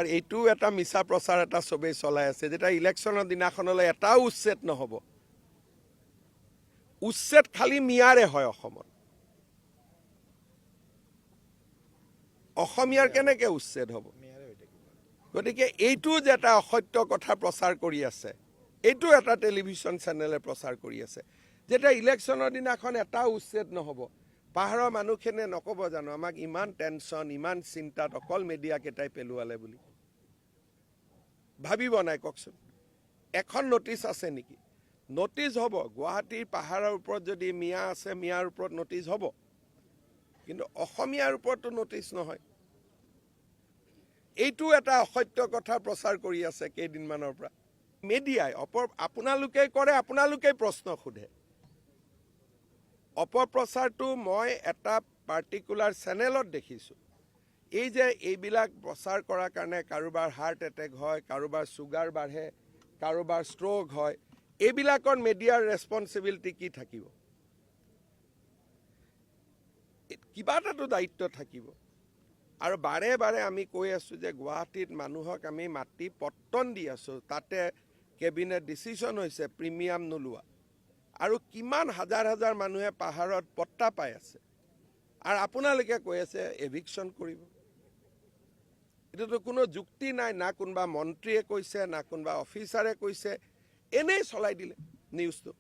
আৰু এইটো এটা মিছা প্ৰচাৰ এটা সবেই চলাই আছে যেটা ইলেকশ্যনৰ দিনাখনলৈ এটাও উচ্ছেদ নহব। উচ্ছেদ খালি মিয়াৰে হয় অসমত। অসমীয়াৰ কেনেকৈ উচ্ছেদ হ'ব? গতিকে এইটো যে এটা অসত্য কথা প্ৰচাৰ কৰি আছে, এইটো এটা টেলিভিছন চেনেলে প্ৰচাৰ কৰি আছে যেটা ইলেকশ্যনৰ দিনাখন এটাও উচ্ছেদ নহব। পাহাৰৰ মানুহখিনিয়ে নক'ব জানো আমাক ইমান টেনশ্যন ইমান চিন্তাত অকল মিডিয়াকেইটাই পেলোৱালে বুলি? ভাবিব নাই কওকচোন? এখন নটিচ আছে নেকি? নটিচ হ'ব। গুৱাহাটীৰ পাহাৰৰ ওপৰত যদি মিয়া আছে মিয়াৰ ওপৰত নটিচ হ'ব, কিন্তু অসমীয়াৰ ওপৰতো নটিচ নহয়। এইটো এটা অসত্য কথা প্ৰচাৰ কৰি আছে কেইদিনমানৰ পৰা মিডিয়াই। আপোনালোকে কৰে, আপোনালোকেই প্ৰশ্ন সোধে। অপপ্ৰচাৰটো মই এটা পাৰ্টিকুলাৰ চেনেলত দেখিছোঁ। এই যে এইবিলাক প্ৰচাৰ কৰাৰ কাৰণে কাৰোবাৰ হাৰ্ট এটেক হয়, কাৰোবাৰ চুগাৰ বাঢ়ে, কাৰোবাৰ ষ্ট্ৰোক হয়, এইবিলাকৰ মিডিয়াৰ ৰেছপন্সিবিলিটি কি থাকিব? কিবা এটাতো দায়িত্ব থাকিব। আৰু বাৰে বাৰে আমি কৈ আছোঁ যে গুৱাহাটীত মানুহক আমি মাটি পট্টন দি আছোঁ, তাতে কেবিনেট ডিচিশ্যন হৈছে প্ৰিমিয়াম নোলোৱা, আৰু কিমান হাজাৰ হাজাৰ মানুহে পাহাৰত পট্টা পাই আছে, আৰু আপোনালোকে কৈ আছে এভিকশ্যন কৰিব। এইটোতো কোনো যুক্তি নাই। না কোনোবা মন্ত্ৰীয়ে কৈছে, না কোনোবা অফিচাৰে কৈছে, এনেই চলাই দিলে নিউজটো।